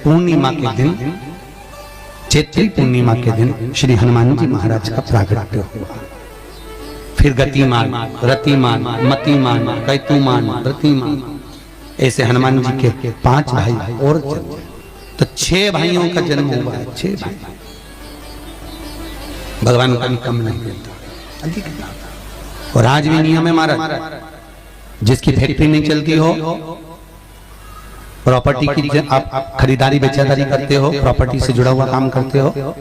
पूर्णिमा के दिन, चैत्री पूर्णिमा के दिन श्री हनुमान जी महाराज का प्रागट्य हुआ। फिर गतिमान, रतिमान, मतिमान, कैतुमान, रतिमान, ऐसे हनुमान जी के 5 भाई और जन्म, तो 6 भाइयों का जन्म हुआ है। 6 भाई, भगवान का भी कम नहीं मिलता, अधिक। और आज भी नियम है महाराज, जिसकी फैक्ट्री नहीं चलती हो, प्रॉपर्टी की आप खरीदारी बेचादारी करते हो, प्रॉपर्टी से जुड़ा हुआ काम करते हो,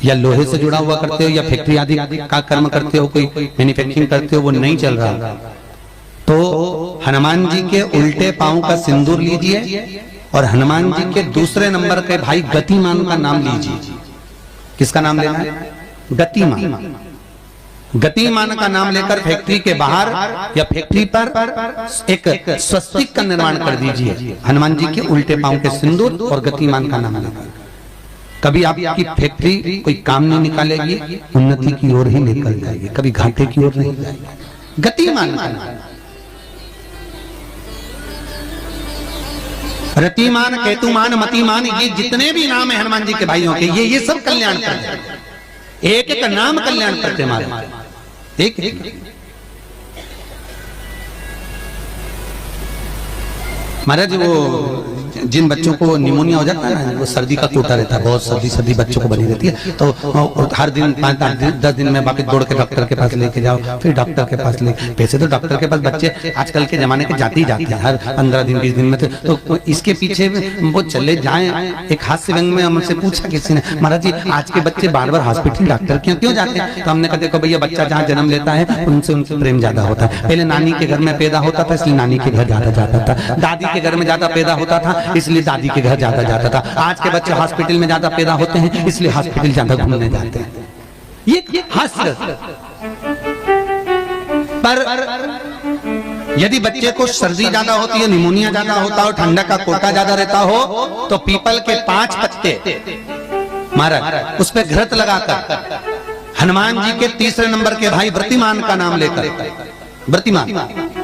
या लोहे से जुड़ा हुआ करते हो, या फैक्ट्री आदि का कर्म करते हो, कोई मैन्युफैक्चरिंग करते हो, वो नहीं चल रहा, तो हनुमान जी के उल्टे पांव का सिंदूर लीजिए और हनुमान जी के दूसरे नंबर के भाई गतिमान का नाम लीजिए। किसका नाम लेना है? गतिमान। गतिमान का नाम लेकर फैक्ट्री के बाहर या फैक्ट्री पर एक स्वस्तिक का निर्माण कर दीजिए, हनुमान जी के उल्टे पांव के सिंदूर और गतिमान का नाम लेकर। कभी आपकी फैक्ट्री कोई काम नहीं निकालेगी, उन्नति की ओर ही निकल जाएगी, कभी घाटे की ओर नहीं जाएगी। गतिमान का नाम, रतिमान, केतुमान, मतिमान, ये जितने भी नाम है हनुमान जी के भाइयों के, ये सब कल्याण करते हैं। एक एक नाम कल्याण करते हमारे, एक महाराज। वो जिन बच्चों को निमोनिया हो जाता है ना, वो सर्दी का कोटा रहता है, बहुत सर्दी बच्चों को बनी रहती है, तो हर दिन 5-10 दिन में बाकी दौड़ के डॉक्टर के पास लेके जाओ, फिर डॉक्टर के पास ले। वैसे तो डॉक्टर के पास बच्चे आजकल के जमाने के जाते ही जाते हैं, हर 15 दिन 20 दिन में। तो इसके पीछे वो चले जाए। एक हास्य व्यंग में हमसे पूछा किसी ने, महाराज जी आज के बच्चे बार बार हॉस्पिटल डॉक्टर क्यों जाते हैं? तो हमने कहा देखो भैया, बच्चा जहाँ जन्म लेता है उनसे प्रेम ज्यादा होता है। पहले नानी के घर में पैदा होता था, इसलिए नानी के घर ज्यादा जाता था। दादी के घर में ज्यादा पैदा होता था, इसलिए दादी के घर ज्यादा जाता था। आज के बच्चे हॉस्पिटल में ज्यादा पैदा होते हैं, इसलिए हॉस्पिटल ज्यादा घूमने जाते हैं। ये हास्य। पर यदि बच्चे को सर्दी ज्यादा होती है, निमोनिया ज्यादा होता हो, ठंडक का कोटा ज्यादा रहता हो, तो पीपल के 5 पत्ते महाराज उस पर घृत लगाकर हनुमान जी के तीसरे नंबर के भाई व्रतिमान का नाम लेकर, व्रतिमान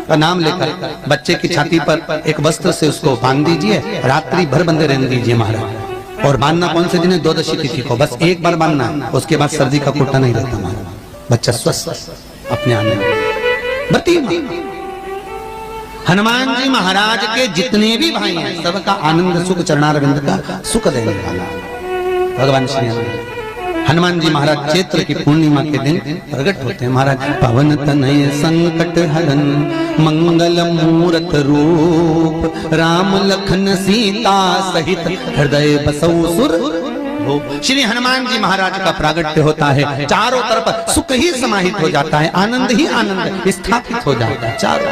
का नाम लेकर बच्चे की छाती पर एक वस्त्र से उसको बांध दीजिए, रात्रि भर बंधे रहने दीजिए महाराज। और बांधना कौन से दिन है? 12 तिथि को, बस एक बार बांधना, उसके बाद सर्दी का कोटा नहीं रहता महाराज, बच्चा स्वस्थ अपने आने में। व्रतिमान हनुमान जी महाराज के जितने भी भाई हैं, सबका आनंद सुख चरणारविंद का सुख देने वाला भगवान श्री हनुमान जी महाराज चैत्र की पूर्णिमा के दिन प्रकट होते हैं महाराज। पवन तनय संकट हरन मंगल मूरत रूप, राम लखन सीता सहित हृदय बसौ सुर। श्री हनुमान जी महाराज का प्रागट्य होता है, चारों तरफ सुख ही समाहित हो जाता है, आनंद ही आनंद स्थापित हो जाता है चारों।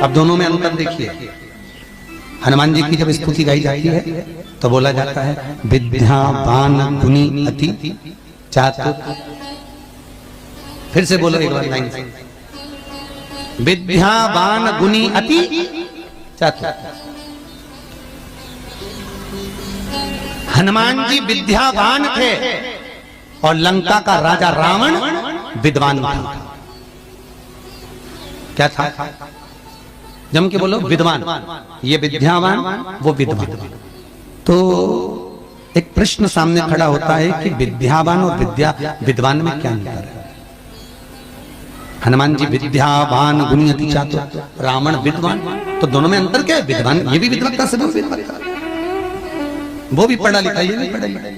अब दोनों में अंतर देखिए। हनुमान जी की जब स्तुति गाई जाती है तो बोला जाता है विद्यावान गुणी अति चातुर। फिर से बोलो एक बार लाइन से, विद्यावान गुणी अति चातुर। हनुमान जी विद्यावान थे और लंका का राजा रावण विद्वान था। क्या था? जम के बोलो, विद्वान। ये विद्यावान, वो विद्वान। तो एक प्रश्न सामने खड़ा होता है कि विद्यावान और विद्वान में क्या अंतर है? हनुमान जी विद्यावान गुणी अति चातुर, रावण विद्वान, तो दोनों में अंतर क्या है? विद्वान ये भी विद्वत्ता से वो भी पढ़ा लिखा, ये नहीं पढ़ा लिखा।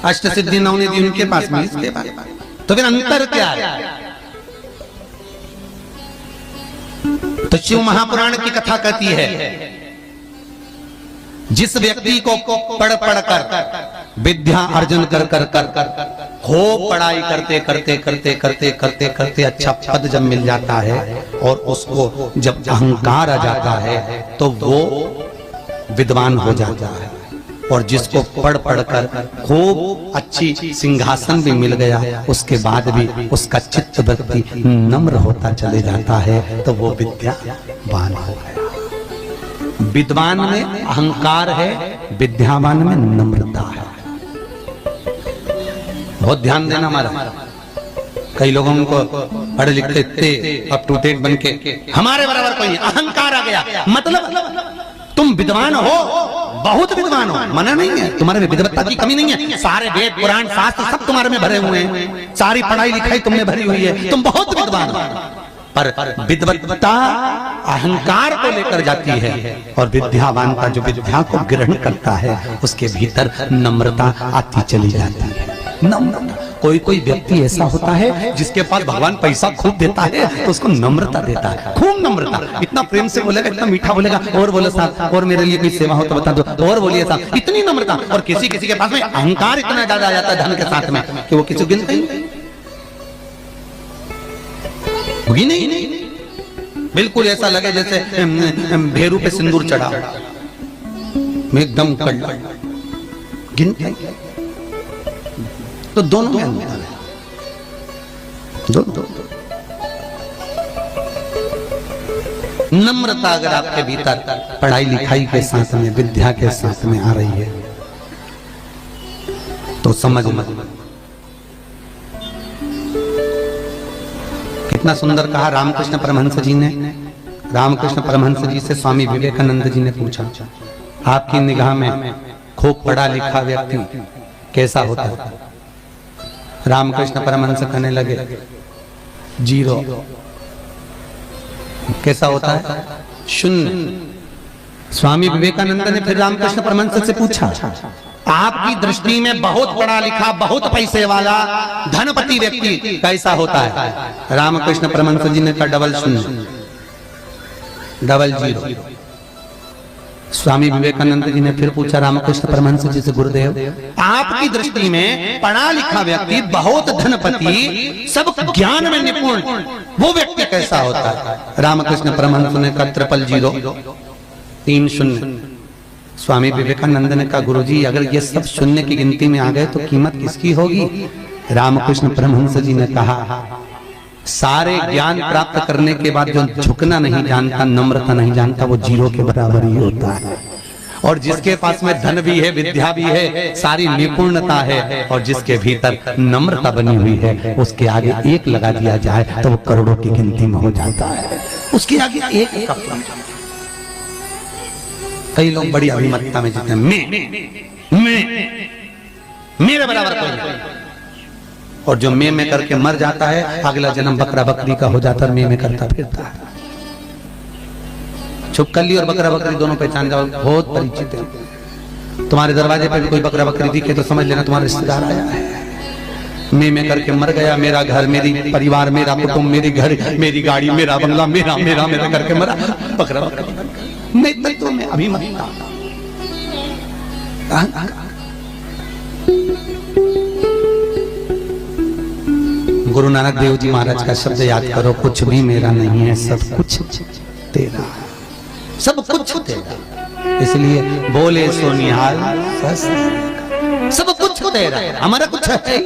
अष्ट सिद्धि नवनिधि उनके पास में, इसके पास। तो फिर अंतर क्या है? तो शिव महापुराण की कथा कहती है, जिस व्यक्ति को पढ़ कर विद्या अर्जन कर खूब पढ़ाई करते अच्छा पद जब मिल जाता है और उसको जब अहंकार आ जाता है तो वो विद्वान हो जाता है। और जिसको पढ़ कर खूब अच्छी सिंहासन भी मिल गया, उसके बाद भी उसका चित्त वृत्ति नम्र होता चले जाता है, तो वो विद्यावान हो गया। विद्वान में अहंकार है, विद्यावान में नम्रता है। बहुत ध्यान देना हमारा। कई लोगों को पढ़े लिखे थे अप टू डेट बन के हमारे बराबर कोई अहंकार आ गया। मतलब तुम विद्वान हो, बहुत विद्वान हो, मना नहीं है, तुम्हारे में विद्वत्ता की कमी नहीं है, सारे वेद पुराण शास्त्र सब तुम्हारे में भरे हुए हैं, सारी पढ़ाई लिखाई तुमने भरी हुई है, तुम बहुत विद्वान हो। पर विद्वत्ता अहंकार को लेकर जाती है और विद्यावान का जो विद्या को ग्रहण करता है उसके भीतर नम्रता आती चली जाती है। नम्रता, कोई कोई व्यक्ति ऐसा होता है जिसके पास भगवान पैसा खूब देता है तो उसको नम्रता देता है, खूब नम्रता, इतना प्रेम से बोलेगा, इतना मीठा बोलेगा, और बोलो साहब और मेरे लिए कोई सेवा हो तो बता दो, और बोलिए साहब, इतनी नम्रता। और किसी किसी के पास में अहंकार इतना ज्यादा आ जाता है धन के साथ में कि वो किसी गिनते ही होगी नहीं, बिल्कुल ऐसा लगे जैसे भेरू पे सिंदूर चढ़ा, एकदम कड़वा गिनते। तो दोनों में अंतर है, दोनों। नम्रता अगर आपके भीतर पढ़ाई लिखाई के साथ में, विद्या के साथ में आ रही है तो समझ कितना सुंदर कहा रामकृष्ण परमहंस जी ने। रामकृष्ण परमहंस जी से स्वामी विवेकानंद जी ने पूछा, आपकी निगाह में खूब पढ़ा लिखा व्यक्ति कैसा होता है? रामकृष्ण परमहंस कहने लगे, जीरो। कैसा होता है? शून्य। स्वामी विवेकानंद ने फिर रामकृष्ण परमहंस से पूछा, आपकी दृष्टि में बहुत पढ़ा लिखा, बहुत पैसे वाला धनपति व्यक्ति कैसा होता है? रामकृष्ण परमहंस जी ने कहा, डबल शून्य, डबल जीरो। स्वामी विवेकानंद जी ने फिर पूछा रामकृष्ण परमहंस जी से, गुरुदेव आपकी दृष्टि में पढ़ा लिखा व्यक्ति, बहुत धनपति, सब ज्ञान में निपुण, वो व्यक्ति कैसा होता है? रामकृष्ण परमहंस ने कहा, ट्रिपल जीरो, 3 शून्य। स्वामी विवेकानंद ने कहा, गुरुजी अगर ये सब शून्य की गिनती में आ गए तो कीमत किसकी होगी? रामकृष्ण परमहंस जी ने कहा, सारे ज्ञान प्राप्त करने के बाद जो झुकना नहीं जानता, नम्रता नहीं जानता, वो जीरो के बराबर ही होता है। और जिसके पास में धन भी है, विद्या भी है, सारी निपुणता है, और जिसके भीतर नम्रता बनी हुई है, उसके आगे एक लगा दिया जाए तो वो करोड़ों की गिनती में हो जाता है। उसके आगे एक का कई लोग बड़ी अभिमतता में जीते हैं, मैं मेरे बराबर कोई नहीं। और जो मैं करके मर जाता है, अगला जन्म बकरा बकरी का हो जाता है, मैं करता फिरता है। छुपकली और बकरा बकरी दोनों पहचान जाओ, बहुत परिचित है। तुम्हारे दरवाजे पे भी कोई बकरा बकरी दिखे तो समझ लेना तुम्हारा रिश्तेदार आया है। मैं करके मर गया, मेरा घर, मेरी परिवार, मेरा कुटुंब, मेरी घर, मेरी गाड़ी, मेरा बंगला, मेरा करके मरा, बकरा बकरा नेतृत्व में अभिमतता। गुरु नानक देव जी महाराज का शब्द याद करो, कुछ भी मेरा नहीं है, सब कुछ तेरा, सब कुछ तेरा। इसलिए बोले सो निहाल, सब कुछ तेरा, हमारा कुछ है,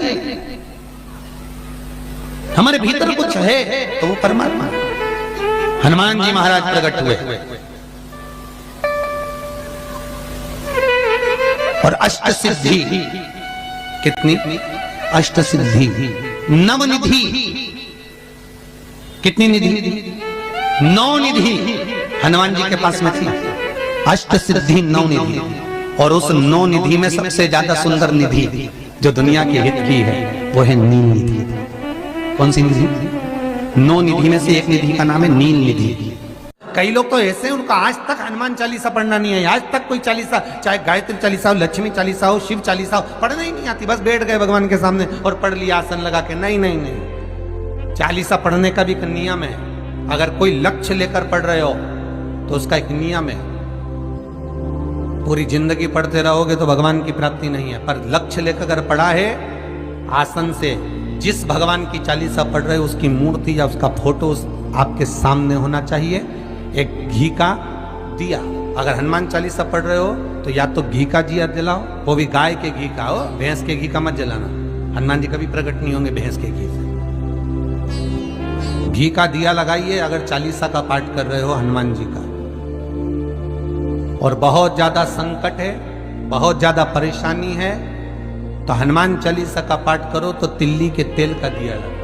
हमारे भीतर कुछ है तो वो परमात्मा। हनुमान जी महाराज प्रकट हुए और अष्ट सिद्धि, कितनी? अष्ट सिद्धि, नवनिधि, कितनी निधि? 9 निधि हनुमान जी के पास में थी। अष्ट सिद्धि 9 निधि, और उस 9 निधि में सबसे ज्यादा सुंदर निधि जो दुनिया के हित की है वो है नील निधि। कौन सी निधि? 9 निधि में से एक निधि का नाम है नील निधि। कई लोग तो ऐसे, उनका आज तक हनुमान चालीसा पढ़ना नहीं है, आज तक कोई चालीसा, चाहे गायत्री चालीसा हो, लक्ष्मी चालीसा हो, शिव चालीसा हो, पढ़ना ही नहीं आती। बस बैठ गए भगवान के सामने और पढ़ लिया आसन लगा के। नहीं नहीं नहीं, चालीसा पढ़ने का भी एक नियम है। अगर कोई लक्ष्य लेकर पढ़ रहे हो तो उसका एक नियम है। पूरी जिंदगी पढ़ते रहोगे तो भगवान की प्राप्ति नहीं है, पर लक्ष्य लेकर अगर पढ़ा है, आसन से जिस भगवान की चालीसा पढ़ रहे हो उसकी मूर्ति या उसका फोटो आपके सामने होना चाहिए। एक घी का दिया, अगर हनुमान चालीसा पढ़ रहे हो तो या तो घी का दिया जलाओ, वो भी गाय के घी का हो, भैंस के घी का मत जलाना। हनुमान जी कभी प्रकट नहीं होंगे भैंस के घी से। घी का दिया लगाइए अगर चालीसा का पाठ कर रहे हो हनुमान जी का। और बहुत ज्यादा संकट है, बहुत ज्यादा परेशानी है तो हनुमान चालीसा का पाठ करो तो तिल्ली के तेल का दिया लगाओ।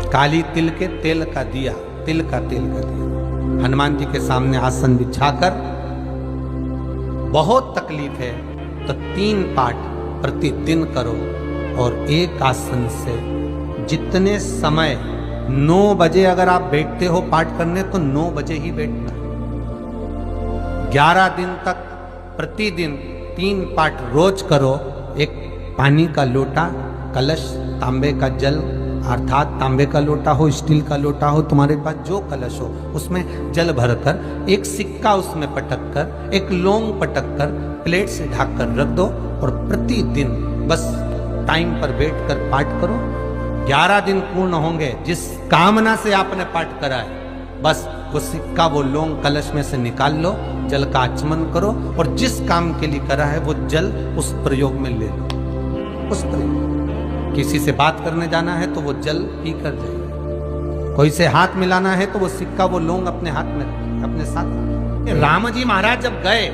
काली तिल के तेल का दिया, तिल का तेल का दिया हनुमान जी के सामने आसन बिछाकर, बहुत तकलीफ है तो 3 पाठ प्रतिदिन करो और एक आसन से जितने समय 9 बजे अगर आप बैठते हो पाठ करने तो 9 बजे ही बैठना। 11 दिन तक प्रतिदिन 3 पाठ रोज करो। एक पानी का लोटा, कलश, तांबे का जल अर्थात तांबे का लोटा हो, स्टील का लोटा हो, तुम्हारे पास जो कलश हो उसमें जल भरकर, एक सिक्का उसमें पटक कर, एक लौंग पटक कर प्लेट से ढक कर रख दो और प्रतिदिन बस टाइम पर बैठकर पाठ करो। 11 दिन पूर्ण होंगे, जिस कामना से आपने पाठ करा है बस वो सिक्का, वो लौंग कलश में से निकाल लो, जल का आचमन करो और जिस काम के लिए करा है वो जल उस प्रयोग में ले लो। उस प्रयोग, किसी से बात करने जाना है तो वो जल पी कर जाइए, कोई से हाथ मिलाना है तो वो सिक्का, वो लौंग अपने हाथ में रखिए, अपने साथ। राम जी महाराज जब गए,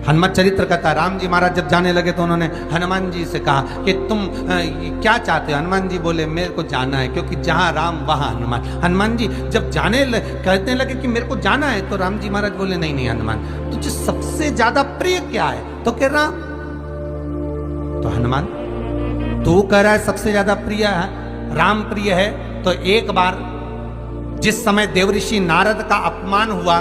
हनुमत चरित्र कहता, राम जी महाराज जब जाने लगे तो उन्होंने हनुमान जी से कहा कि तुम क्या चाहते हो? हनुमान जी बोले मेरे को जाना है, क्योंकि जहां राम वहां हनुमान। हनुमान जी जब कहने लगे कि मेरे को जाना है तो राम जी महाराज बोले नहीं नहीं हनुमान, तुझे सबसे ज्यादा प्रिय क्या है? तो कह राम। तो हनुमान तू कह रहा है सबसे ज्यादा प्रिय है राम प्रिय है, तो एक बार जिस समय देवऋषि नारद का अपमान हुआ,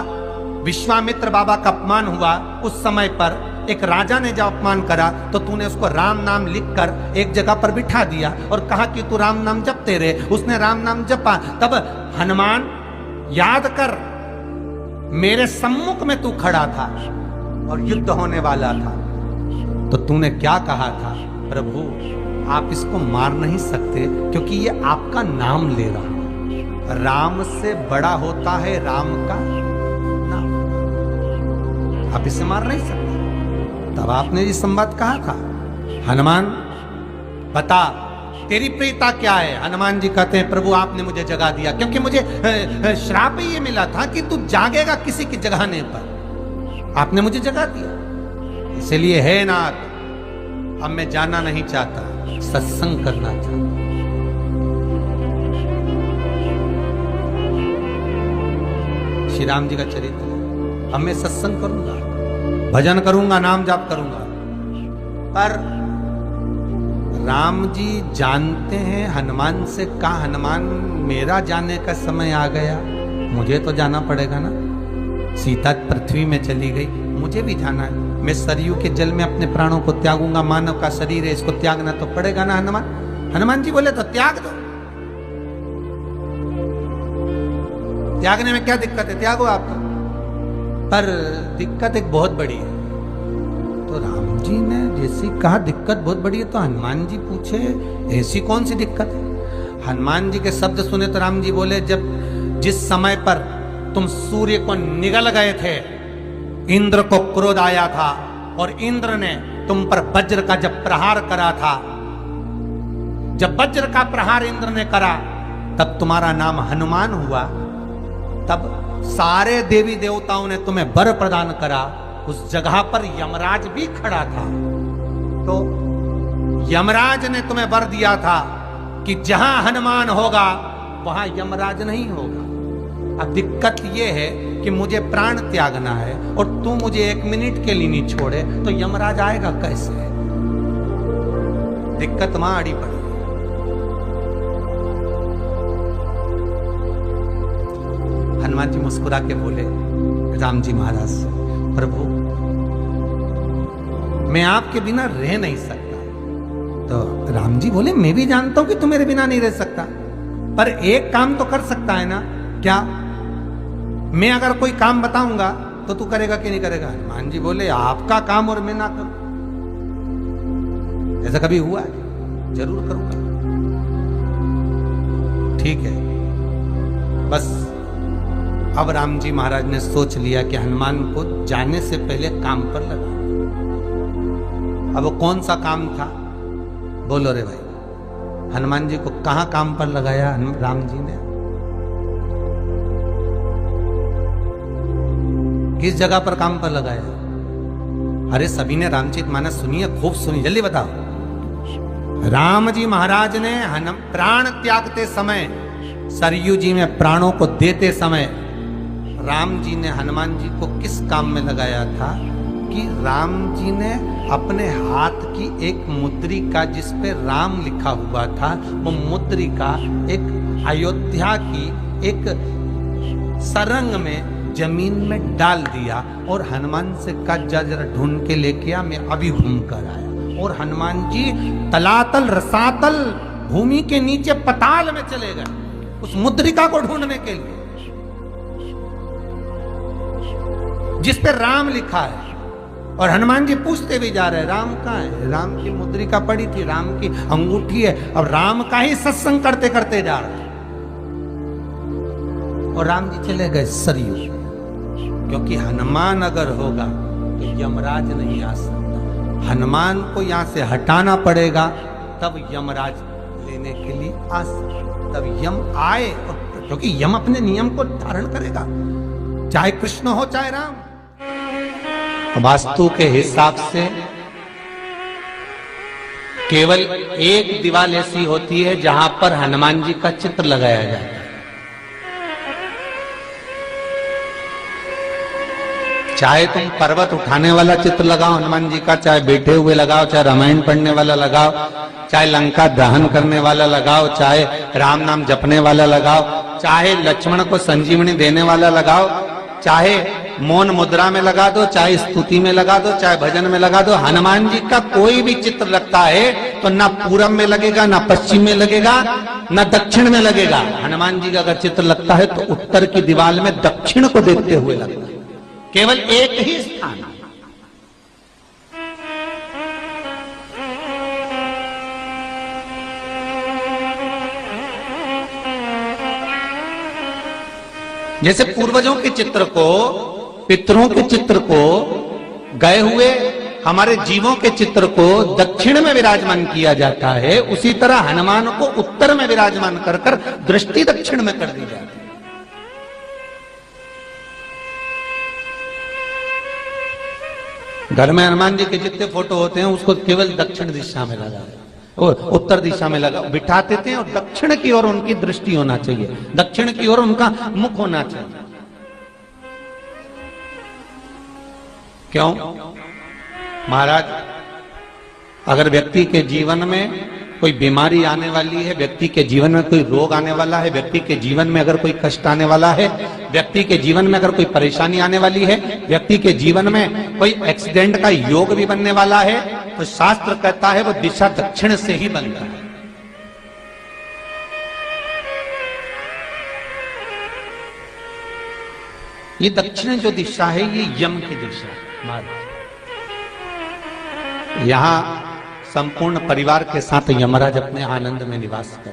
विश्वामित्र बाबा का अपमान हुआ, उस समय पर एक राजा ने जब अपमान करा तो तूने उसको राम नाम लिखकर एक जगह पर बिठा दिया और कहा कि तू राम नाम जपते रहे। उसने राम नाम जपा। तब हनुमान याद कर, मेरे सम्मुख में तू खड़ा था और युद्ध होने वाला था, तो तूने क्या कहा था? प्रभु आप इसको मार नहीं सकते क्योंकि ये आपका नाम ले रहा है। राम से बड़ा होता है राम का नाम, आप इसे मार नहीं सकते। तब आपने ये संवाद कहा था, हनुमान बता तेरी प्रियता क्या है? हनुमान जी कहते हैं प्रभु आपने मुझे जगा दिया, क्योंकि मुझे श्राप ये मिला था कि तू जागेगा किसी की जगाने पर, आपने मुझे जगा दिया। इसलिए है नाथ, अब मैं जाना नहीं चाहता, सत्संग करना चाहता। श्री राम जी का चरित्र, अब मैं सत्संग करूंगा, भजन करूंगा, नाम जाप करूंगा। पर राम जी जानते हैं हनुमान से कहा, हनुमान मेरा जाने का समय आ गया, मुझे तो जाना पड़ेगा ना। सीता पृथ्वी में चली गई, मुझे भी जाना है। मैं सरयू के जल में अपने प्राणों को त्यागूंगा, मानव का शरीर है, इसको त्यागना तो पड़ेगा ना हनुमान। हनुमान जी बोले तो त्याग दो, त्यागने में क्या दिक्कत है, त्यागो आप तो। पर दिक्कत एक बहुत बड़ी है। तो राम जी ने जैसी कहा दिक्कत बहुत बड़ी है, तो हनुमान जी पूछे ऐसी कौन सी दिक्कत है? हनुमान जी के शब्द सुने तो राम जी बोले, जब जिस समय पर तुम सूर्य को निगल गए थे, इंद्र को क्रोध आया था और इंद्र ने तुम पर वज्र का जब प्रहार करा था, जब वज्र का प्रहार इंद्र ने करा तब तुम्हारा नाम हनुमान हुआ। तब सारे देवी देवताओं ने तुम्हें वर प्रदान करा। उस जगह पर यमराज भी खड़ा था, तो यमराज ने तुम्हें वर दिया था कि जहां हनुमान होगा वहां यमराज नहीं होगा। अब दिक्कत यह है कि मुझे प्राण त्यागना है और तू मुझे 1 मिनट के लिए नहीं छोड़े तो यमराज आएगा कैसे? दिक्कत वहां अड़ी पड़ी। हनुमान जी मुस्कुरा के बोले राम जी महाराज से, प्रभु मैं आपके बिना रह नहीं सकता। तो राम जी बोले मैं भी जानता हूं कि तू मेरे बिना नहीं रह सकता, पर एक काम तो कर सकता है ना। क्या? मैं अगर कोई काम बताऊंगा तो तू करेगा कि नहीं करेगा? हनुमान जी बोले आपका काम और मैं ना करूं, ऐसा कभी हुआ है? जरूर करूंगा। ठीक है। बस अब राम जी महाराज ने सोच लिया कि हनुमान को जाने से पहले काम पर लगा। अब वो कौन सा काम था? बोलो रे भाई। हनुमान जी को कहां काम पर लगाया राम जी ने? किस जगह पर काम पर लगाया? अरे सभी ने रामचरितमानस सुनी है, खूब सुनी, जल्दी बताओ। राम जी महाराज ने प्राण त्यागते समय सरयू जी में प्राणों को देते समय राम जी ने हनुमान जी को किस काम में लगाया था कि राम जी ने अपने हाथ की एक मुद्रिका जिस पे राम लिखा हुआ था, वो मुद्रिका एक अयोध्या की एक सरंग में जमीन में डाल दिया और हनुमान से कहा जा जरा ढूंढ के लेके आ, मैं अभी घूम कर आया। और हनुमान जी तलातल रसातल भूमि के नीचे पताल में चले गए उस मुद्रिका को ढूंढने के लिए जिस पे राम लिखा है। और हनुमान जी पूछते भी जा रहे राम कहाँ है, राम की मुद्रिका पड़ी थी, राम की अंगूठी है। अब राम का ही सत्संग करते करते जा रहे और राम जी चले गए सरयू, क्योंकि हनुमान अगर होगा तो यमराज नहीं आ सकता। हनुमान को यहां से हटाना पड़ेगा तब यमराज लेने के लिए आ सकता, तब यम आए। और क्योंकि यम अपने नियम को धारण करेगा, चाहे कृष्ण हो चाहे राम। वास्तु के हिसाब से केवल एक दीवार ऐसी होती है जहां पर हनुमान जी का चित्र लगाया जाता है। चाहे तुम पर्वत उठाने वाला चित्र लगाओ हनुमान जी का, चाहे बैठे हुए लगाओ, चाहे रामायण पढ़ने वाला लगाओ, चाहे लंका दहन करने वाला लगाओ, चाहे राम नाम जपने वाला लगाओ, चाहे लक्ष्मण को संजीवनी देने वाला लगाओ, चाहे मौन मुद्रा में लगा दो, चाहे स्तुति में लगा दो, चाहे भजन में लगा दो। हनुमान जी का कोई भी चित्र लगता है तो ना पूरब में लगेगा, ना पश्चिम में लगेगा, ना दक्षिण में लगेगा। हनुमान जी का अगर चित्र लगता है तो उत्तर की दीवार में दक्षिण को देखते हुए लगता है, केवल एक ही स्थान। जैसे पूर्वजों के चित्र को, पितरों के चित्र को, गए हुए हमारे जीवों के चित्र को दक्षिण में विराजमान किया जाता है, उसी तरह हनुमान को उत्तर में विराजमान कर कर दृष्टि दक्षिण में कर दी जाती है। घर में हनुमान जी के जितने फोटो होते हैं उसको केवल दक्षिण दिशा में लगा और उत्तर दिशा में लगा बिठाते थे, और दक्षिण की ओर उनकी दृष्टि होना चाहिए, दक्षिण की ओर उनका मुख होना चाहिए। क्यों महाराज, अगर व्यक्ति के जीवन में कोई बीमारी आने वाली है, व्यक्ति के जीवन में कोई रोग आने वाला है, व्यक्ति के जीवन में अगर कोई कष्ट आने वाला है, व्यक्ति के जीवन में अगर कोई परेशानी आने वाली है, व्यक्ति के जीवन में कोई एक्सीडेंट का योग भी बनने वाला है, तो शास्त्र कहता है वो दिशा दक्षिण से ही बनता है। ये दक्षिण जो दिशा है ये यम की दिशा है महाराज। यहां संपूर्ण परिवार के साथ यमराज अपने आनंद में निवास करते।